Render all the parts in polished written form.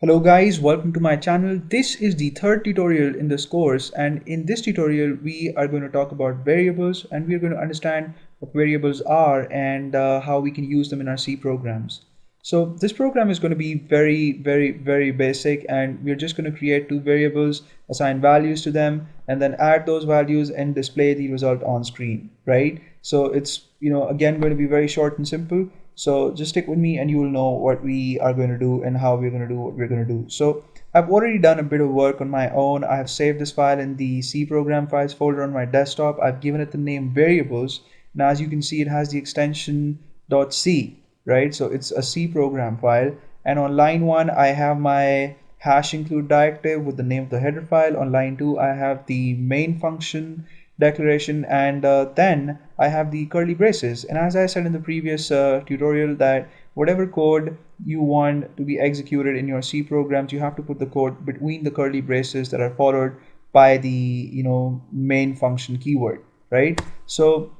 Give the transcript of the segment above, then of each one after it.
Hello guys, welcome to my channel. This is the third tutorial in this course, and in this tutorial we are going to talk about variables, and we are going to understand what variables are and how we can use them in our C programs. So this program is going to be very basic, and we're just going to create two variables, assign values to them, and then add those values and display the result on screen, right? So it's again going to be very short and simple. So just stick with me and you will know what we are going to do and how we're going to do what we're going to do. So I've already done a bit of work on my own. I have saved this file in the C program files folder on my desktop. I've given it the name variables. Now as you can see, it has the extension .c, right? So it's a C program file. And on line 1, I have my hash include directive with the name of the header file. On line 2, I have the main function declaration, and then I have the curly braces. And as I said in the previous tutorial, that whatever code you want to be executed in your C programs, you have to put the code between the curly braces that are followed by the main function keyword, right? So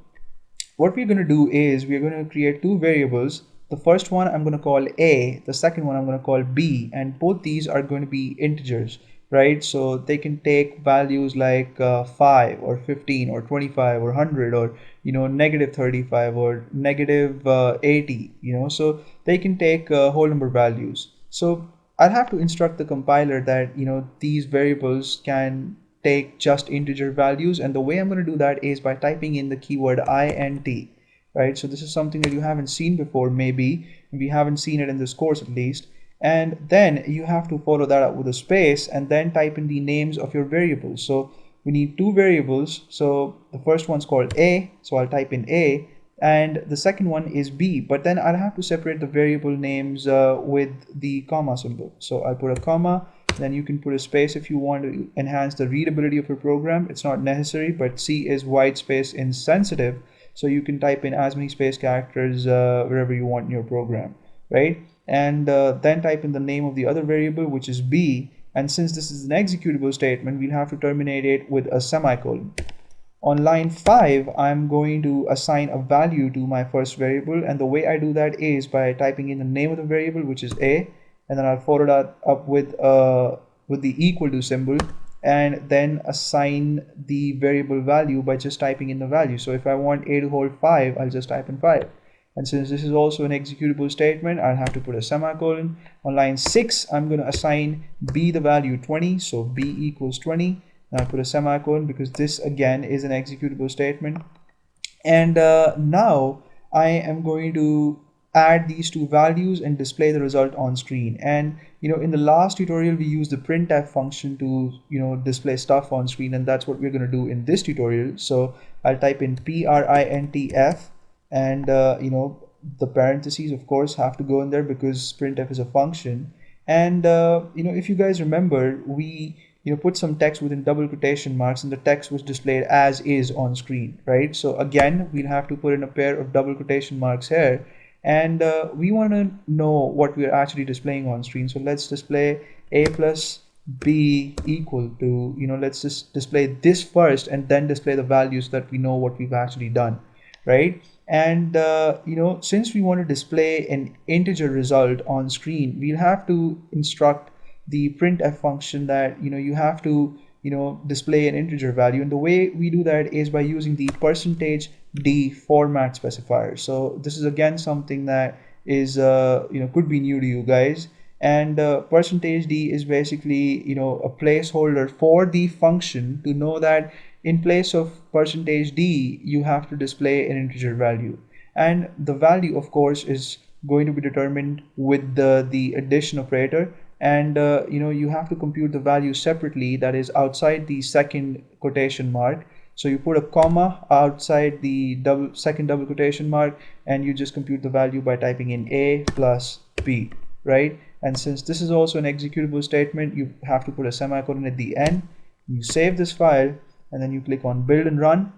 what we're going to do is we're going to create two variables. The first one I'm going to call A, the second one I'm going to call B, and both these are going to be integers, right? So they can take values like 5 or 15 or 25 or 100 or negative 35 or negative 80, so they can take whole number values. So I'll have to instruct the compiler that these variables can take just integer values, and the way I'm going to do that is by typing in the keyword int, right? So this is something that you haven't seen before, maybe we haven't seen it in this course at least. And then you have to follow that up with a space and then type in the names of your variables. So we need two variables. So the first one's called A, so I'll type in A, and the second one is B, but then I'll have to separate the variable names with the comma symbol. So I'll put a comma, then you can put a space if you want to enhance the readability of your program. It's not necessary, but C is white space insensitive, so you can type in as many space characters wherever you want in your program, right? And then type in the name of the other variable, which is B, and since this is an executable statement, we'll have to terminate it with a semicolon. On line 5, I'm going to assign a value to my first variable, and the way I do that is by typing in the name of the variable, which is A, and then I'll follow that up with the equal to symbol, and then assign the variable value by just typing in the value. So if I want A to hold 5, I'll just type in 5. And since this is also an executable statement, I'll have to put a semicolon. On line 6, I'm going to assign B the value 20, so B equals 20. And I'll put a semicolon because this again is an executable statement. And now I am going to add these two values and display the result on screen. And in the last tutorial we used the printf function to display stuff on screen, and that's what we're going to do in this tutorial. So I'll type in printf, and the parentheses of course have to go in there because printf is a function. And if you guys remember, we put some text within double quotation marks, and the text was displayed as is on screen, right? So again, we'll have to put in a pair of double quotation marks here, and we want to know what we're actually displaying on screen. So let's display A plus B equal to, let's just display this first and then display the values so that we know what we've actually done, right? And since we want to display an integer result on screen, we'll have to instruct the printf function that you have to display an integer value, and the way we do that is by using the %d format specifier. So this is again something that is could be new to you guys, and %d is basically a placeholder for the function to know that in place of %d you have to display an integer value, and the value of course is going to be determined with the addition operator. And you have to compute the value separately, that is outside the second quotation mark. So you put a comma outside the second double quotation mark, and you just compute the value by typing in A plus B, right? And since this is also an executable statement, you have to put a semicolon at the end. You save this file and then you click on build and run,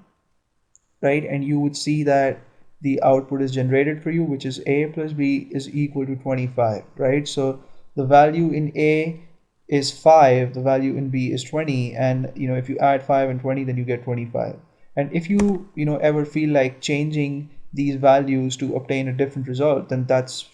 right? And you would see that the output is generated for you, which is A plus B is equal to 25, right? So the value in A is 5, the value in B is 20, and if you add 5 and 20, then you get 25. And if you ever feel like changing these values to obtain a different result, then that's,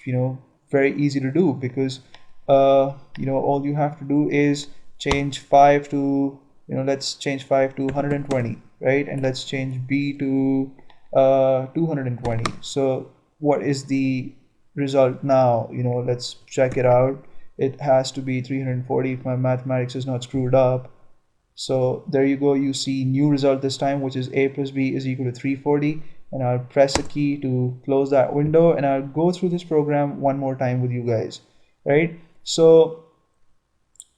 very easy to do, because all you have to do is change 5 to, let's change 5 to 120, right? And let's change b to 220. So what is the result now? Let's check it out. It has to be 340 if my mathematics is not screwed up. So there you go, you see new result this time, which is a plus b is equal to 340. And I'll press a key to close that window, and I'll go through this program one more time with you guys, right? So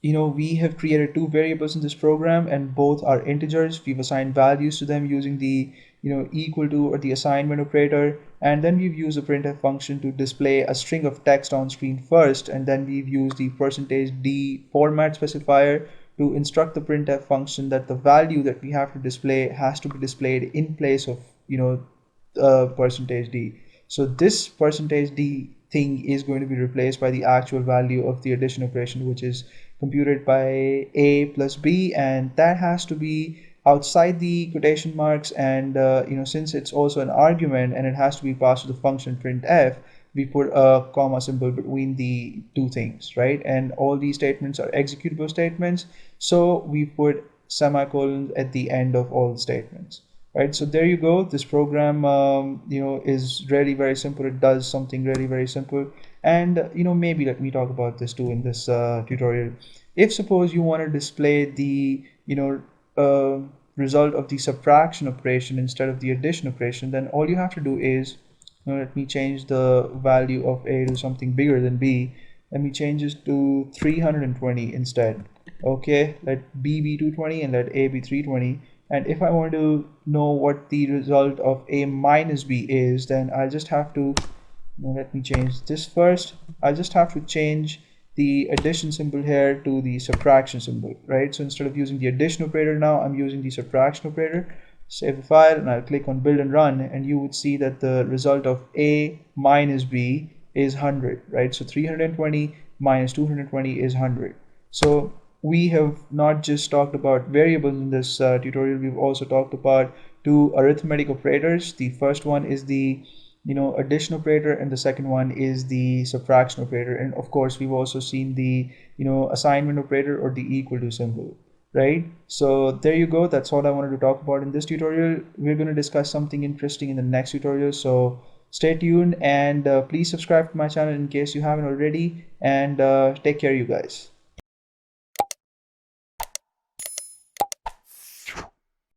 we have created two variables in this program, and both are integers. We've assigned values to them using the equal to or the assignment operator, and then we've used the printf function to display a string of text on screen first, and then we've used the %d format specifier to instruct the printf function that the value that we have to display has to be displayed in place of %d. So this %d thing is going to be replaced by the actual value of the addition operation, which is computed by a plus b, and that has to be outside the quotation marks. And since it's also an argument and it has to be passed to the function printf, we put a comma symbol between the two things, right? And all these statements are executable statements, so we put semicolons at the end of all the statements, right? So there you go. This program is really very simple. It does something really very simple. And maybe let me talk about this too in this tutorial. If suppose you want to display the result of the subtraction operation instead of the addition operation, then all you have to do is, let me change the value of a to something bigger than b. Let me change this to 320 instead. Okay, let b be 220 and let a be 320. And if I want to know what the result of a minus b is, then I just have to, let me change this first. I just have to change the addition symbol here to the subtraction symbol, right? So instead of using the addition operator now, I'm using the subtraction operator. Save the file, and I'll click on build and run, and you would see that the result of a minus b is 100, right? So 320 minus 220 is 100. So we have not just talked about variables in this tutorial, we've also talked about two arithmetic operators. The first one is the addition operator, and the second one is the subtraction operator. And of course we've also seen the assignment operator or the equal to symbol, right? So there you go. That's all I wanted to talk about in this tutorial. We're going to discuss something interesting in the next tutorial, so stay tuned, and please subscribe to my channel in case you haven't already, and take care, you guys.